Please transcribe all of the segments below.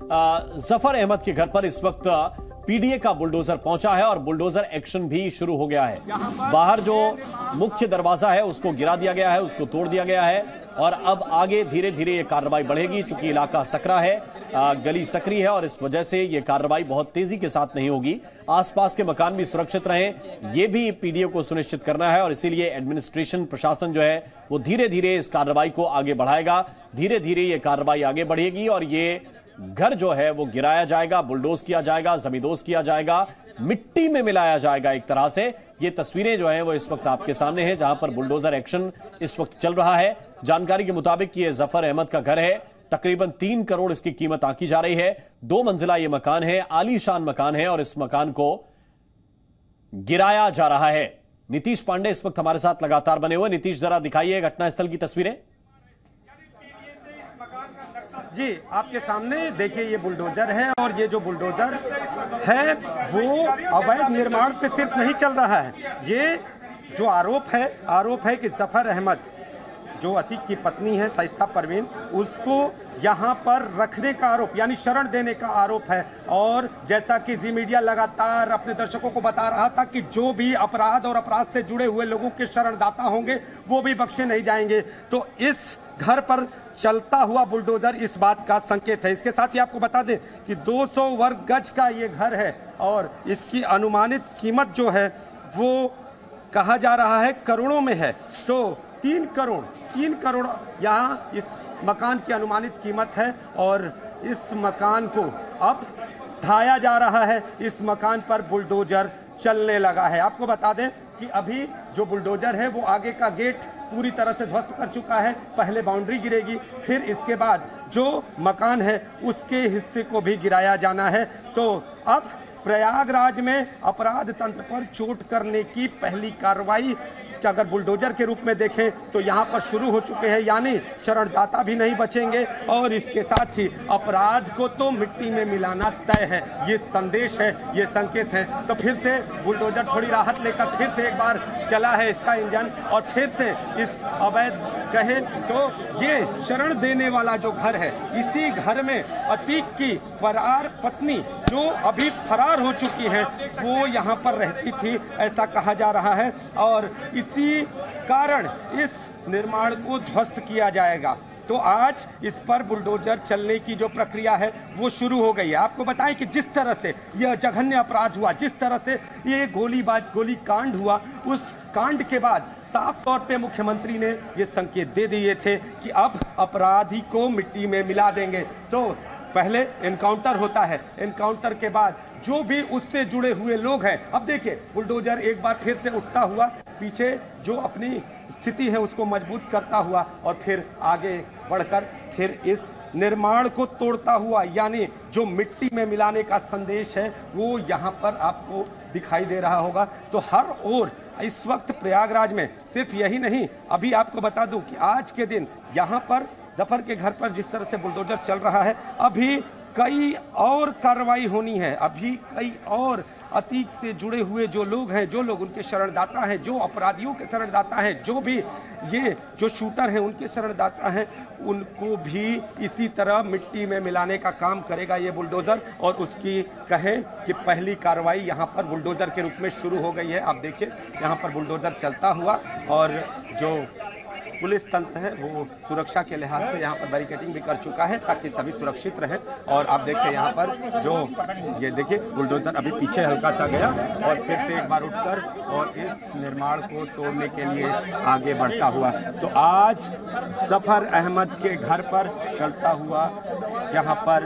जफर अहमद के घर पर इस वक्त पीडीए का बुलडोजर पहुंचा है और बुलडोजर एक्शन भी शुरू हो गया है। बाहर जो मुख्य दरवाजा है उसको गिरा दिया गया है, उसको तोड़ दिया गया है और अब आगे धीरे धीरे ये कार्रवाई बढ़ेगी। चूंकि इलाका सकरा है, गली सकरी है और इस वजह से ये कार्रवाई बहुत तेजी के साथ नहीं होगी। आसपास के मकान भी सुरक्षित रहें, ये भी पीडीए को सुनिश्चित करना है और इसीलिए एडमिनिस्ट्रेशन प्रशासन जो है वो धीरे धीरे इस कार्रवाई को आगे बढ़ाएगा। धीरे धीरे ये कार्रवाई आगे बढ़ेगी और ये घर जो है वो गिराया जाएगा, बुलडोज किया जाएगा, जमींदोज किया जाएगा, मिट्टी में मिलाया जाएगा एक तरह से। ये तस्वीरें जो हैं वो इस वक्त आपके सामने हैं जहां पर बुलडोजर एक्शन इस वक्त चल रहा है। जानकारी के मुताबिक ये जफर अहमद का घर है, तकरीबन 3 करोड़ इसकी कीमत आंकी जा रही है। 2 मंजिला ये मकान है, आलीशान मकान है और इस मकान को गिराया जा रहा है। नीतीश पांडे इस वक्त हमारे साथ लगातार बने हुए। नीतीश, जरा दिखाइए घटनास्थल की तस्वीरें। जी, आपके सामने देखिए ये बुलडोजर है और ये जो बुलडोजर है वो अवैध निर्माण पे सिर्फ नहीं चल रहा है। ये जो आरोप है कि जफर अहमद जो अतीक की पत्नी है शाइस्ता परवीन, उसको यहाँ पर रखने का आरोप यानी शरण देने का आरोप है। और जैसा कि जी मीडिया लगातार अपने दर्शकों को बता रहा था कि जो भी अपराध और अपराध से जुड़े हुए लोगों के शरणदाता होंगे वो भी बख्शे नहीं जाएंगे। तो इस घर पर चलता हुआ बुलडोजर इस बात का संकेत है। इसके साथ ही आपको बता दें कि 200 वर्ग गज का ये घर है और इसकी अनुमानित कीमत जो है वो कहा जा रहा है करोड़ों में है। तो 3 करोड़ यहाँ इस मकान की अनुमानित कीमत है और इस मकान को अब ढाया जा रहा है। इस मकान पर बुलडोजर चलने लगा है। आपको बता दें कि अभी जो बुलडोजर है वो आगे का गेट पूरी तरह से ध्वस्त कर चुका है। पहले बाउंड्री गिरेगी, फिर इसके बाद जो मकान है उसके हिस्से को भी गिराया जाना है। तो अब प्रयागराज में अपराध तंत्र पर चोट करने की पहली कार्रवाई अगर बुलडोजर के रूप में देखें तो यहाँ पर शुरू हो चुके हैं, यानी शरणदाता भी नहीं बचेंगे और इसके साथ ही अपराध को तो मिट्टी में मिलाना तय है। ये संदेश है, ये संकेत है। तो फिर से बुलडोजर थोड़ी राहत लेकर फिर से एक बार चला है इसका इंजन और फिर से इस अवैध कहे तो ये शरण देने वाला जो घर है, इसी घर में अतीक की फरार पत्नी जो अभी फरार हो चुकी है वो यहाँ पर रहती थी, ऐसा कहा जा रहा है। और इसी कारण इस निर्माण को ध्वस्त किया जाएगा। तो आज इस पर बुलडोजर चलने की जो प्रक्रिया है वो शुरू हो गई है। आपको बताएं कि जिस तरह से यह जघन्य अपराध हुआ, जिस तरह से ये गोली कांड हुआ, उस कांड के बाद साफ तौर पे मुख्यमंत्री ने ये संकेत दे दिए थे कि अब अपराधी को मिट्टी में मिला देंगे। तो पहले एनकाउंटर होता है, एनकाउंटर के बाद जो भी उससे जुड़े हुए लोग हैं, अब देखिए बुलडोजर एक बार फिर से उठता हुआ पीछे जो अपनी स्थिति है उसको मजबूत करता हुआ और फिर आगे बढ़कर फिर इस निर्माण को तोड़ता हुआ, यानी जो मिट्टी में मिलाने का संदेश है वो यहाँ पर आपको दिखाई दे रहा होगा। तो हर ओर इस वक्त प्रयागराज में सिर्फ यही नहीं, अभी आपको बता दूं कि आज के दिन यहाँ पर जफर के घर पर जिस तरह से बुलडोजर चल रहा है, अभी कई और कार्रवाई होनी है। अभी कई और अतीक से जुड़े हुए जो लोग हैं, जो लोग उनके शरणदाता हैं, जो अपराधियों के शरणदाता हैं, जो भी ये जो शूटर हैं उनके शरणदाता हैं, उनको भी इसी तरह मिट्टी में मिलाने का काम करेगा ये बुलडोजर। और उसकी कहें कि पहली कार्रवाई यहाँ पर बुलडोजर के रूप में शुरू हो गई है। आप देखिए यहाँ पर बुलडोजर चलता हुआ और जो पुलिस तंत्र है वो सुरक्षा के लिहाज से यहाँ पर बैरिकेडिंग भी कर चुका है ताकि सभी सुरक्षित रहें। और आप देखिए यहाँ पर जो ये देखिए बुलडोजर अभी पीछे हल्का सा गया और फिर से एक बार उठकर और इस निर्माण को तोड़ने के लिए आगे बढ़ता हुआ। तो आज जफर अहमद के घर पर चलता हुआ यहाँ पर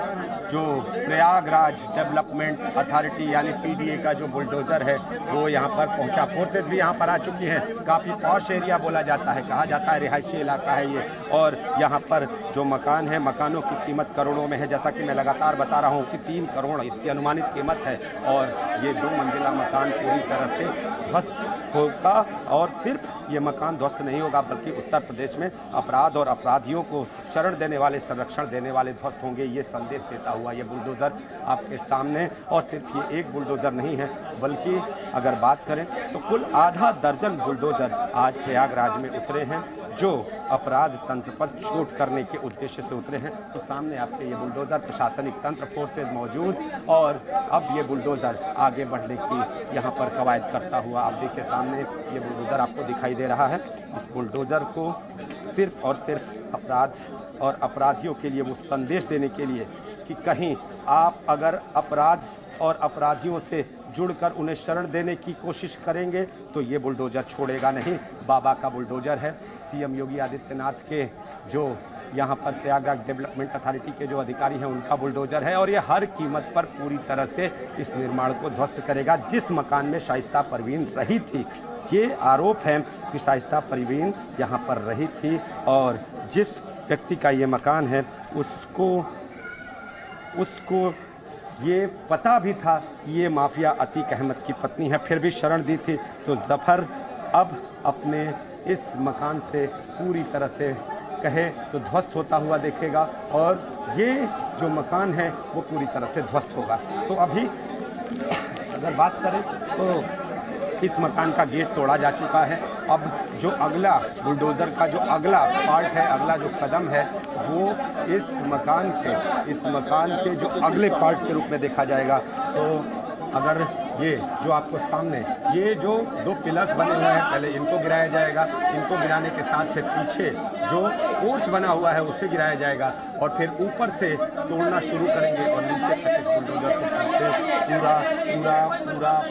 जो प्रयागराज डेवलपमेंट अथॉरिटी यानी पीडीए का जो बुलडोजर है वो यहाँ पर पहुँचा। फोर्सेज भी यहाँ पर आ चुकी है। काफ़ी पॉश एरिया बोला जाता है, कहा जाता है रिहायशी इलाका है ये। और यहाँ पर जो मकान है, मकानों की कीमत करोड़ों में है। जैसा कि मैं लगातार बता रहा हूँ कि 3 करोड़ इसकी अनुमानित कीमत है और ये 2 मंजिला मकान पूरी तरह से ध्वस्त होगा और सिर्फ ये मकान ध्वस्त नहीं होगा बल्कि उत्तर प्रदेश में अपराध और अपराधियों को शरण देने वाले, संरक्षण देने वाले ध्वस्त होंगे। ये संदेश देता हुआ ये बुलडोज़र आपके सामने, और सिर्फ ये एक बुलडोज़र नहीं है बल्कि अगर बात करें तो कुल आधा दर्जन बुलडोज़र आज प्रयागराज में उतरे हैं जो अपराध तंत्र पर चोट करने के उद्देश्य से उतरे हैं। तो सामने आपके ये बुलडोज़र, प्रशासनिक तंत्र, फोर्सेज मौजूद, और अब ये बुलडोज़र आगे बढ़ने की यहाँ पर कवायद करता हुआ आप देखिए सामने ये बुलडोज़र आपको दिखाई दे रहा है। इस बुलडोज़र को सिर्फ और सिर्फ अपराध और अपराधियों के लिए वो संदेश देने के लिए कि कहीं आप अगर अपराध और अपराधियों से जुड़कर उन्हें शरण देने की कोशिश करेंगे तो ये बुलडोज़र छोड़ेगा नहीं। बाबा का बुलडोज़र है, सीएम योगी आदित्यनाथ के जो यहाँ पर प्रयागराज डेवलपमेंट अथॉरिटी के जो अधिकारी हैं उनका बुलडोज़र है, और ये हर कीमत पर पूरी तरह से इस निर्माण को ध्वस्त करेगा। जिस मकान में शाइस्ता परवीन रही थी, ये आरोप है कि शाइस्ता परवीन यहाँ पर रही थी, और जिस व्यक्ति का ये मकान है उसको ये पता भी था कि ये माफिया अतीक अहमद की पत्नी है, फिर भी शरण दी थी। तो जफर अब अपने इस मकान से पूरी तरह से कहे तो ध्वस्त होता हुआ देखेगा, और ये जो मकान है वो पूरी तरह से ध्वस्त होगा। तो अभी अगर बात करें तो इस मकान का गेट तोड़ा जा चुका है। अब जो अगला बुलडोज़र का जो अगला पार्ट है, अगला जो कदम है, वो इस मकान के जो अगले पार्ट के रूप में देखा जाएगा। तो अगर ये जो आपको सामने ये जो दो पिलर्स बने हुए हैं, पहले इनको गिराया जाएगा, इनको गिराने के साथ फिर पीछे जो पोर्च बना हुआ है उसे गिराया जाएगा, और फिर ऊपर से तोड़ना शुरू करेंगे और नीचे तक इस बुलडोज़र को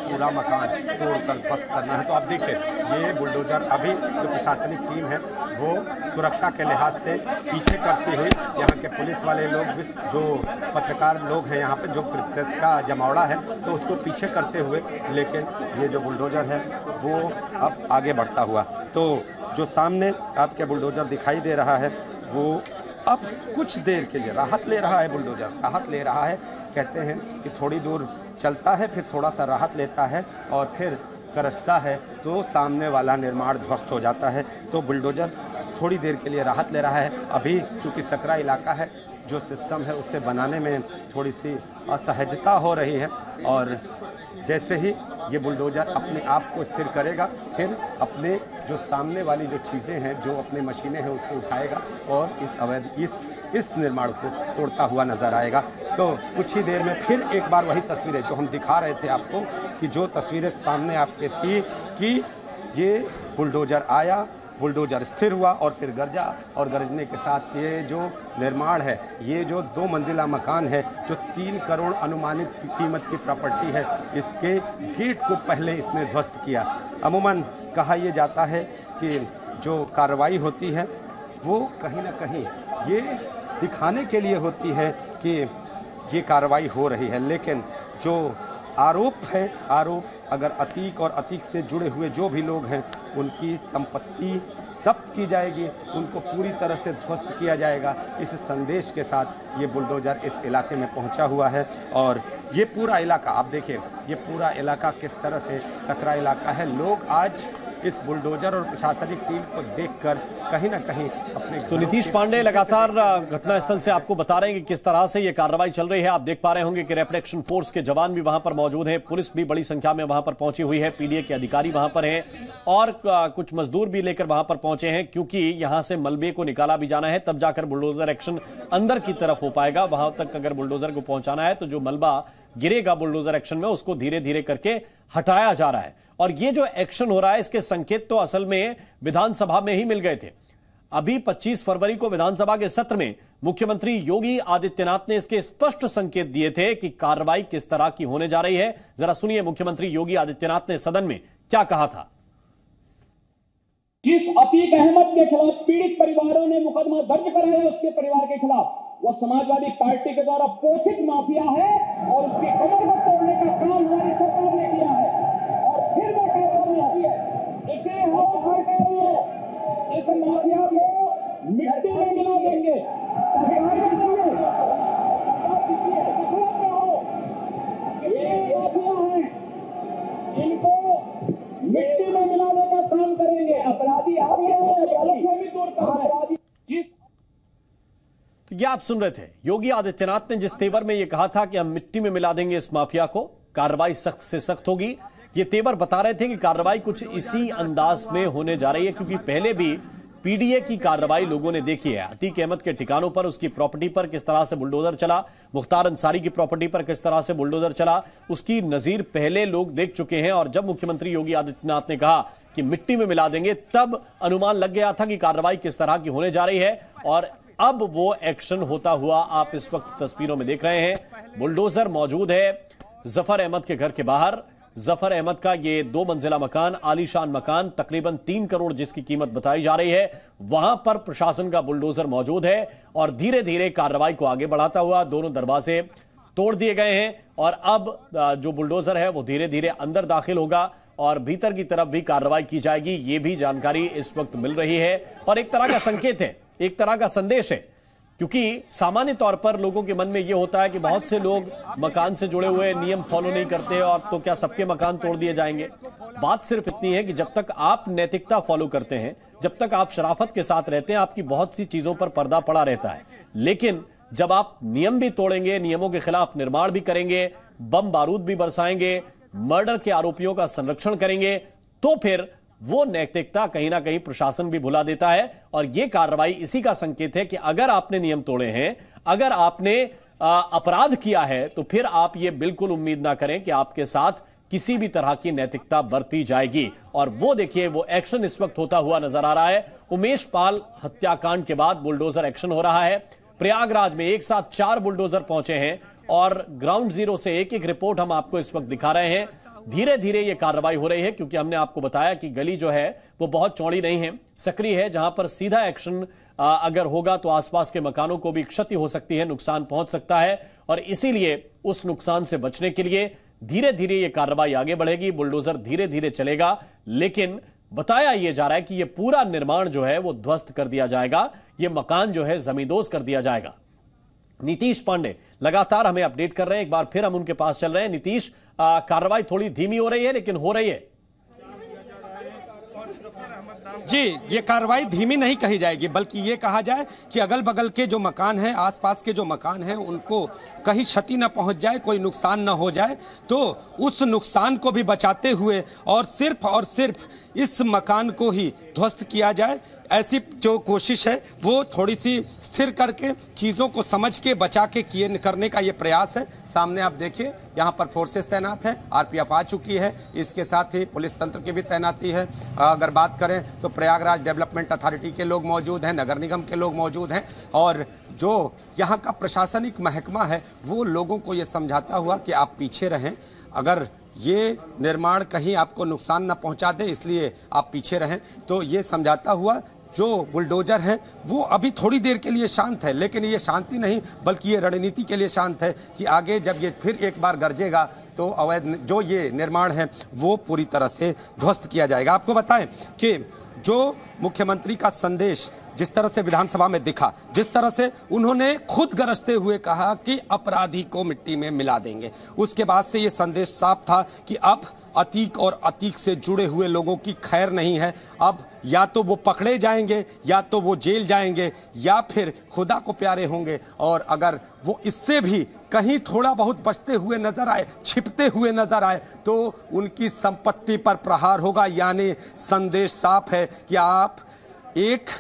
पूरा मकान तोड़कर ध्वस्त करना है। तो आप देखिए ये बुलडोज़र अभी जो प्रशासनिक टीम है वो सुरक्षा के लिहाज से पीछे करती हुई, यहाँ के पुलिस वाले लोग, जो पत्रकार लोग हैं यहाँ पे, जो प्रेस का जमावड़ा है, तो उसको पीछे करते हुए, लेकिन ये जो बुलडोज़र है वो अब आगे बढ़ता हुआ, तो जो सामने आपके बुलडोज़र दिखाई दे रहा है वो अब कुछ देर के लिए राहत ले रहा है। बुलडोज़र राहत ले रहा है, कहते हैं कि थोड़ी दूर चलता है, फिर थोड़ा सा राहत लेता है और फिर करसता है तो सामने वाला निर्माण ध्वस्त हो जाता है। तो बुलडोज़र थोड़ी देर के लिए राहत ले रहा है। अभी चूँकि सकरा इलाका है, जो सिस्टम है उससे बनाने में थोड़ी सी असहजता हो रही है, और जैसे ही ये बुलडोज़र अपने आप को स्थिर करेगा, फिर अपने जो सामने वाली जो चीज़ें हैं, जो अपने मशीनें हैं, उसको उठाएगा और इस निर्माण को तोड़ता हुआ नजर आएगा। तो कुछ ही देर में फिर एक बार वही तस्वीरें जो हम दिखा रहे थे आपको, कि जो तस्वीरें सामने आपके थी कि ये बुलडोज़र आया, बुलडोज़र स्थिर हुआ और फिर गरजा, और गरजने के साथ ये जो निर्माण है, ये जो 2 मंजिला मकान है, जो 3 करोड़ अनुमानित कीमत की प्रॉपर्टी है, इसके गेट को पहले इसने ध्वस्त किया। अमूमन कहा यह जाता है कि जो कार्रवाई होती है वो कहीं ना कहीं ये दिखाने के लिए होती है कि ये कार्रवाई हो रही है, लेकिन जो आरोप है, आरोप अगर अतीक और अतीक से जुड़े हुए जो भी लोग हैं उनकी संपत्ति जब्त की जाएगी, उनको पूरी तरह से ध्वस्त किया जाएगा। इस संदेश के साथ ये बुलडोज़र इस इलाके में पहुंचा हुआ है, और ये पूरा इलाका आप देखिए, ये पूरा इलाका किस तरह से सकरा इलाका है। लोग आज इस बुलडोज़र और प्रशासनिक टीम को देखकर कहीं ना कहीं अपने। तो नीतीश पांडे लगातार घटनास्थल से आपको बता रहे हैं कि किस तरह से ये कार्रवाई चल रही है। आप देख पा रहे होंगे कि रैपिड एक्शन फोर्स के जवान भी वहां पर मौजूद हैं, पुलिस भी बड़ी संख्या में वहां पर पहुंची हुई है, पीडीए के अधिकारी वहां पर हैं, और कुछ मजदूर भी लेकर वहां पर पहुंचे हैं, क्योंकि यहां से मलबे को निकाला भी जाना है, तब जाकर बुलडोज़र एक्शन अंदर की तरफ हो पाएगा। वहां तक अगर बुलडोज़र को पहुंचाना है तो जो मलबा गिरेगा बुलडोज़र एक्शन में, उसको धीरे धीरे करके हटाया जा रहा है। और ये जो एक्शन हो रहा है, इसके संकेत तो असल में विधानसभा में ही मिल गए थे। अभी 25 फरवरी को विधानसभा के सत्र में मुख्यमंत्री योगी आदित्यनाथ ने इसके स्पष्ट संकेत दिए थे कि कार्रवाई किस तरह की होने जा रही है। जरा सुनिए मुख्यमंत्री योगी आदित्यनाथ ने सदन में क्या कहा था। जिस अतीक अहमद के खिलाफ पीड़ित परिवारों ने मुकदमा दर्ज कराया है, उसके परिवार के खिलाफ, वह समाजवादी पार्टी के द्वारा पोषित माफिया है, और उसकी कमर को तोड़ने का काम हमारी सरकार ने किया है। और फिर मैं कहता हूं, इसे हम सरकारों इस माफिया को मिट्टी में मिला देंगे। सरकार किसी है, सरकार किसी है, मतलब क्या हो, ये माफिया है, इनको मिट्टी में ये आप सुन रहे थे, योगी आदित्यनाथ ने जिस तेवर में ये कहा था कि हम मिट्टी में मिला देंगे इस माफिया को, कार्रवाई सख्त से सख्त होगी, ये तेवर बता रहे थे कि कार्रवाई कुछ इसी अंदाज में होने जा रही है, क्योंकि पहले भी पीडीए की कार्रवाई लोगों ने देखी है। अतीक अहमद के ठिकानों पर, उसकी प्रॉपर्टी पर किस तरह से बुलडोजर चला, मुख्तार अंसारी की प्रॉपर्टी पर किस तरह से बुलडोजर चला, उसकी नजीर पहले लोग देख चुके हैं। और जब मुख्यमंत्री योगी आदित्यनाथ ने कहा कि मिट्टी में मिला देंगे, तब अनुमान लग गया था कि कार्रवाई किस तरह की होने जा रही है। और अब वो एक्शन होता हुआ आप इस वक्त तस्वीरों में देख रहे हैं। बुलडोजर मौजूद है जफर अहमद के घर के बाहर। जफर अहमद का ये 2 मंजिला मकान, आलीशान मकान, तकरीबन 3 करोड़ जिसकी कीमत बताई जा रही है, वहां पर प्रशासन का बुलडोजर मौजूद है और धीरे धीरे कार्रवाई को आगे बढ़ाता हुआ दोनों दरवाजे तोड़ दिए गए हैं। और अब जो बुलडोजर है वो धीरे धीरे अंदर दाखिल होगा और भीतर की तरफ भी कार्रवाई की जाएगी, ये भी जानकारी इस वक्त मिल रही है। और एक तरह का संकेत है, एक तरह का संदेश है, क्योंकि सामान्य तौर पर लोगों के मन में यह होता है कि बहुत से लोग मकान से जुड़े हुए नियम फॉलो नहीं करते और तो क्या सबके मकान तोड़ दिए जाएंगे। बात सिर्फ इतनी है कि जब तक आप नैतिकता फॉलो करते हैं, जब तक आप शराफत के साथ रहते हैं, आपकी बहुत सी चीजों पर पर्दा पड़ा रहता है। लेकिन जब आप नियम भी तोड़ेंगे, नियमों के खिलाफ निर्माण भी करेंगे, बम बारूद भी बरसाएंगे, मर्डर के आरोपियों का संरक्षण करेंगे, तो फिर वो नैतिकता कहीं ना कहीं प्रशासन भी भुला देता है। और ये कार्रवाई इसी का संकेत है कि अगर आपने नियम तोड़े हैं, अगर आपने अपराध किया है, तो फिर आप ये बिल्कुल उम्मीद ना करें कि आपके साथ किसी भी तरह की नैतिकता बरती जाएगी। और वो देखिए, वो एक्शन इस वक्त होता हुआ नजर आ रहा है। उमेश पाल हत्याकांड के बाद बुलडोजर एक्शन हो रहा है। प्रयागराज में एक साथ 4 बुलडोजर पहुंचे हैं और ग्राउंड जीरो से एक एक रिपोर्ट हम आपको इस वक्त दिखा रहे हैं। धीरे धीरे यह कार्रवाई हो रही है, क्योंकि हमने आपको बताया कि गली जो है वो बहुत चौड़ी नहीं है, सकरी है, जहां पर सीधा एक्शन अगर होगा तो आसपास के मकानों को भी क्षति हो सकती है, नुकसान पहुंच सकता है। और इसीलिए उस नुकसान से बचने के लिए धीरे धीरे यह कार्रवाई आगे बढ़ेगी, बुलडोजर धीरे धीरे चलेगा। लेकिन बताया यह जा रहा है कि यह पूरा निर्माण जो है वो ध्वस्त कर दिया जाएगा, यह मकान जो है जमींदोज कर दिया जाएगा। नीतीश पांडे लगातार हमें अपडेट कर रहे हैं, एक बार फिर हम उनके पास चल रहे हैं। नीतीश, कार्रवाई थोड़ी धीमी हो रही है लेकिन हो रही है। जी, ये कार्रवाई धीमी नहीं कही जाएगी, बल्कि ये कहा जाए कि अगल बगल के जो मकान हैं, आसपास के जो मकान हैं, उनको कहीं क्षति न पहुंच जाए, कोई नुकसान न हो जाए, तो उस नुकसान को भी बचाते हुए और सिर्फ इस मकान को ही ध्वस्त किया जाए, ऐसी जो कोशिश है वो थोड़ी सी स्थिर करके, चीज़ों को समझ के, बचा के करने का ये प्रयास है। सामने आप देखिए, यहाँ पर फोर्सेस तैनात है, आरपीएफ आ चुकी है, इसके साथ ही पुलिस तंत्र की भी तैनाती है। अगर बात करें तो प्रयागराज डेवलपमेंट अथॉरिटी के लोग मौजूद हैं, नगर निगम के लोग मौजूद हैं, और जो यहाँ का प्रशासनिक महकमा है वो लोगों को ये समझाता हुआ कि आप पीछे रहें, अगर ये निर्माण कहीं आपको नुकसान न पहुंचा दे इसलिए आप पीछे रहें। तो ये समझाता हुआ जो बुलडोजर है वो अभी थोड़ी देर के लिए शांत है, लेकिन ये शांति नहीं बल्कि ये रणनीति के लिए शांत है कि आगे जब ये फिर एक बार गरजेगा तो अवैध जो ये निर्माण है वो पूरी तरह से ध्वस्त किया जाएगा। आपको बताएं कि जो मुख्यमंत्री का संदेश जिस तरह से विधानसभा में दिखा, जिस तरह से उन्होंने खुद गरजते हुए कहा कि अपराधी को मिट्टी में मिला देंगे, उसके बाद से ये संदेश साफ था कि अब अतीक और अतीक से जुड़े हुए लोगों की खैर नहीं है। अब या तो वो पकड़े जाएंगे, या तो वो जेल जाएंगे, या फिर खुदा को प्यारे होंगे। और अगर वो इससे भी कहीं थोड़ा बहुत बचते हुए नजर आए, छिपते हुए नजर आए, तो उनकी संपत्ति पर प्रहार होगा। यानी संदेश साफ है कि आप एक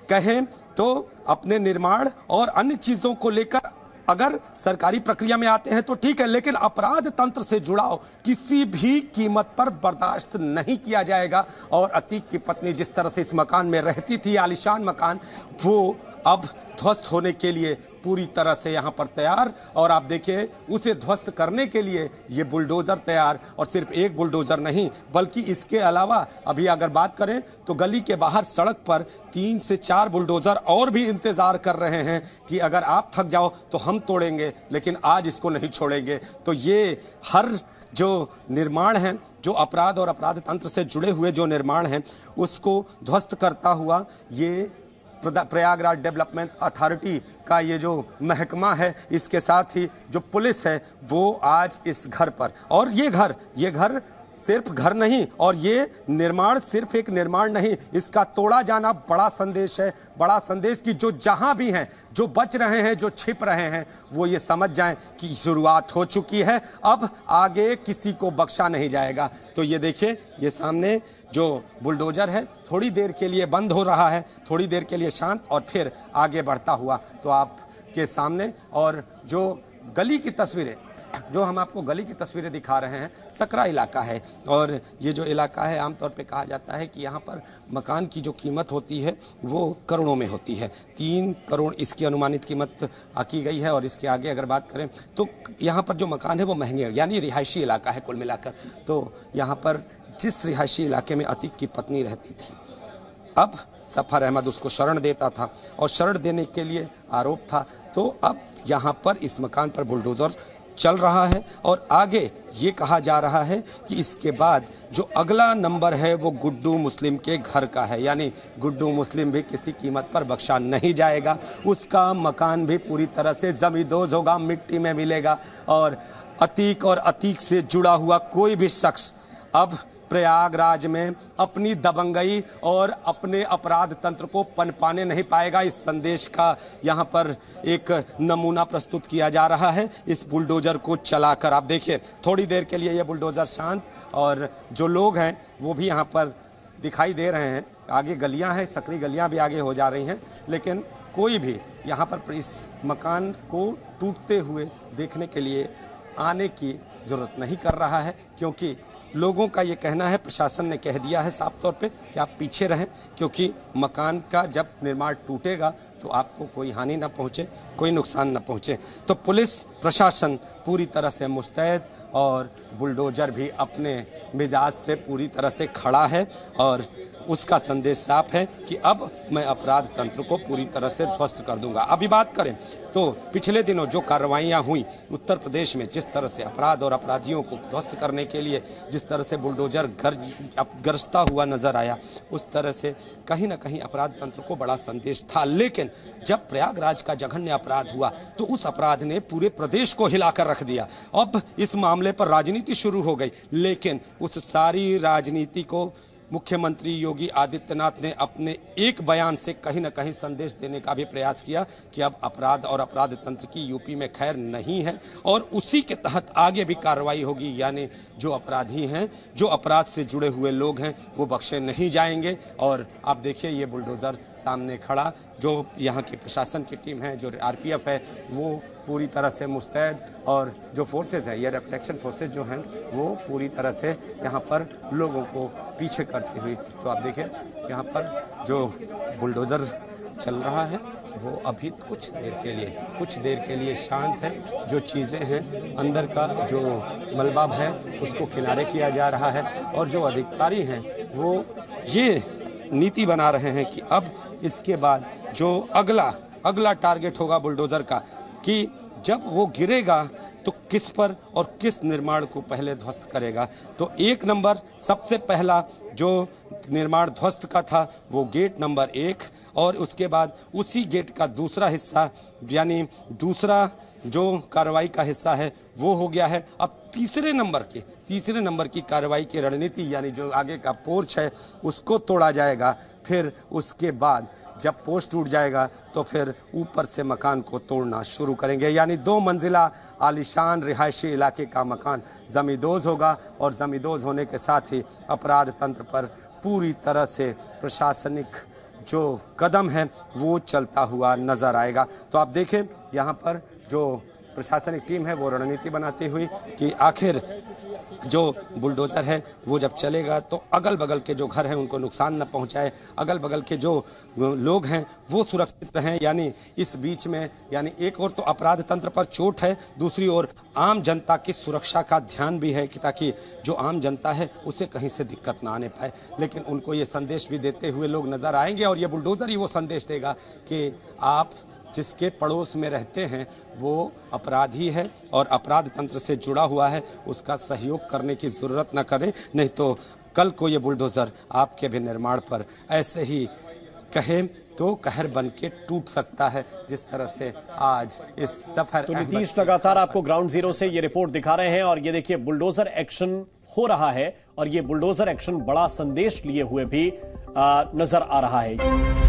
कहें तो अपने निर्माण और अन्य चीजों को लेकर अगर सरकारी प्रक्रिया में आते हैं तो ठीक है, लेकिन अपराध तंत्र से जुड़ाव किसी भी कीमत पर बर्दाश्त नहीं किया जाएगा। और अतीक की पत्नी जिस तरह से इस मकान में रहती थी, आलीशान मकान, वो अब ध्वस्त होने के लिए पूरी तरह से यहाँ पर तैयार। और आप देखिए, उसे ध्वस्त करने के लिए ये बुलडोजर तैयार, और सिर्फ एक बुलडोजर नहीं बल्कि इसके अलावा अभी अगर बात करें तो गली के बाहर सड़क पर 3 से 4 बुलडोजर और भी इंतजार कर रहे हैं कि अगर आप थक जाओ तो हम तोड़ेंगे, लेकिन आज इसको नहीं छोड़ेंगे। तो ये हर जो निर्माण है, जो अपराध और अपराध तंत्र से जुड़े हुए जो निर्माण हैं, उसको ध्वस्त करता हुआ ये प्रयागराज डेवलपमेंट अथॉरिटी का ये जो महकमा है, इसके साथ ही जो पुलिस है वो आज इस घर पर, और ये घर सिर्फ घर नहीं, और ये निर्माण सिर्फ एक निर्माण नहीं, इसका तोड़ा जाना बड़ा संदेश है, बड़ा संदेश कि जो जहां भी हैं, जो बच रहे हैं, जो छिप रहे हैं, वो ये समझ जाएं कि शुरुआत हो चुकी है, अब आगे किसी को बख्शा नहीं जाएगा। तो ये देखिए, ये सामने जो बुलडोजर है थोड़ी देर के लिए बंद हो रहा है, थोड़ी देर के लिए शांत, और फिर आगे बढ़ता हुआ तो आपके सामने। और जो गली की तस्वीरें, जो हम आपको गली की तस्वीरें दिखा रहे हैं, सकरा इलाका है, और ये जो इलाका है आमतौर पे कहा जाता है कि यहाँ पर मकान की जो कीमत होती है वो करोड़ों में होती है। 3 करोड़ इसकी अनुमानित कीमत की गई है, और इसके आगे अगर बात करें तो यहाँ पर जो मकान है वो महंगे हैं, यानी रिहायशी इलाका है कुल मिलाकर। तो यहाँ पर जिस रिहायशी इलाके में अतीक की पत्नी रहती थी, अब सफर अहमद उसको शरण देता था, और शरण देने के लिए आरोप था, तो अब यहाँ पर इस मकान पर बुलडोजर चल रहा है, और आगे ये कहा जा रहा है कि इसके बाद जो अगला नंबर है वो गुड्डू मुस्लिम के घर का है, यानी गुड्डू मुस्लिम भी किसी कीमत पर बख्शा नहीं जाएगा, उसका मकान भी पूरी तरह से जमींदोज होगा, मिट्टी में मिलेगा, और अतीक से जुड़ा हुआ कोई भी शख्स अब प्रयागराज में अपनी दबंगई और अपने अपराध तंत्र को पनपाने नहीं पाएगा। इस संदेश का यहाँ पर एक नमूना प्रस्तुत किया जा रहा है इस बुलडोजर को चलाकर। आप देखिए, थोड़ी देर के लिए ये बुलडोजर शांत, और जो लोग हैं वो भी यहाँ पर दिखाई दे रहे हैं। आगे गलियाँ हैं, सकरी गलियाँ भी आगे हो जा रही हैं, लेकिन कोई भी यहाँ पर इस मकान को टूटते हुए देखने के लिए आने की ज़रूरत नहीं कर रहा है, क्योंकि लोगों का ये कहना है, प्रशासन ने कह दिया है साफ तौर पे कि आप पीछे रहें, क्योंकि मकान का जब निर्माण टूटेगा तो आपको कोई हानि ना पहुँचे, कोई नुकसान ना पहुँचे। तो पुलिस प्रशासन पूरी तरह से मुस्तैद, और बुलडोजर भी अपने मिजाज से पूरी तरह से खड़ा है, और उसका संदेश साफ है कि अब मैं अपराध तंत्र को पूरी तरह से ध्वस्त कर दूंगा। अभी बात करें तो पिछले दिनों जो कार्रवाइयाँ हुई उत्तर प्रदेश में, जिस तरह से अपराध और अपराधियों को ध्वस्त करने के लिए जिस तरह से बुलडोजर गरजता हुआ नजर आया, उस तरह से कहीं ना कहीं अपराध तंत्र को बड़ा संदेश था। लेकिन जब प्रयागराज का जघन्य अपराध हुआ तो उस अपराध ने पूरे प्रदेश को हिलाकर रख दिया। अब इस मामले पर राजनीति शुरू हो गई, लेकिन उस सारी राजनीति को मुख्यमंत्री योगी आदित्यनाथ ने अपने एक बयान से कहीं न कहीं संदेश देने का भी प्रयास किया कि अब अपराध और अपराध तंत्र की यूपी में खैर नहीं है, और उसी के तहत आगे भी कार्रवाई होगी, यानी जो अपराधी हैं, जो अपराध से जुड़े हुए लोग हैं, वो बख्शे नहीं जाएंगे। और आप देखिए, ये बुलडोजर सामने खड़ा, जो यहाँ की प्रशासन की टीम है, जो आरपीएफ है, वो पूरी तरह से मुस्तैद, और जो फोर्सेज हैं, ये रिफ्लेक्शन फोर्सेज जो हैं, वो पूरी तरह से यहाँ पर लोगों को पीछे करती हुई। तो आप देखिए, यहाँ पर जो बुलडोज़र चल रहा है वो अभी कुछ देर के लिए शांत है। जो चीज़ें हैं, अंदर का जो मलबा है उसको किनारे किया जा रहा है, और जो अधिकारी हैं वो ये नीति बना रहे हैं कि अब इसके बाद जो अगला टारगेट होगा बुलडोज़र का, कि जब वो गिरेगा तो किस पर और किस निर्माण को पहले ध्वस्त करेगा। तो 1 नंबर सबसे पहला जो निर्माण ध्वस्त का था वो गेट नंबर 1, और उसके बाद उसी गेट का दूसरा हिस्सा, यानी दूसरा जो कार्रवाई का हिस्सा है वो हो गया है। अब तीसरे नंबर की कार्रवाई की रणनीति, यानी जो आगे का पोर्च है उसको तोड़ा जाएगा। फिर उसके बाद जब पोस्ट टूट जाएगा तो फिर ऊपर से मकान को तोड़ना शुरू करेंगे, यानी 2 मंजिला आलीशान रिहायशी इलाके का मकान जमींदोज होगा, और जमींदोज होने के साथ ही अपराध तंत्र पर पूरी तरह से प्रशासनिक जो कदम है वो चलता हुआ नजर आएगा। तो आप देखें, यहाँ पर जो प्रशासनिक टीम है वो रणनीति बनाती हुई कि आखिर जो बुलडोजर है वो जब चलेगा तो अगल बगल के जो घर हैं उनको नुकसान न पहुंचाए, अगल बगल के जो लोग हैं वो सुरक्षित रहें। यानी इस बीच में, यानी एक और तो अपराध तंत्र पर चोट है, दूसरी ओर आम जनता की सुरक्षा का ध्यान भी है कि ताकि जो आम जनता है उसे कहीं से दिक्कत ना आने पाए। लेकिन उनको ये संदेश भी देते हुए लोग नजर आएंगे, और ये बुलडोजर ही वो संदेश देगा कि आप जिसके पड़ोस में रहते हैं वो अपराधी है और अपराध तंत्र से जुड़ा हुआ है, उसका सहयोग करने की ज़रूरत न करें, नहीं तो कल को ये बुलडोज़र आपके भी निर्माण पर ऐसे ही कहें तो कहर बन के टूट सकता है, जिस तरह से आज इस सफर। तो नीतीश लगातार आपको ग्राउंड जीरो से ये रिपोर्ट दिखा रहे हैं और ये देखिए बुलडोजर एक्शन हो रहा है और ये बुलडोजर एक्शन बड़ा संदेश लिए हुए भी नजर आ रहा है।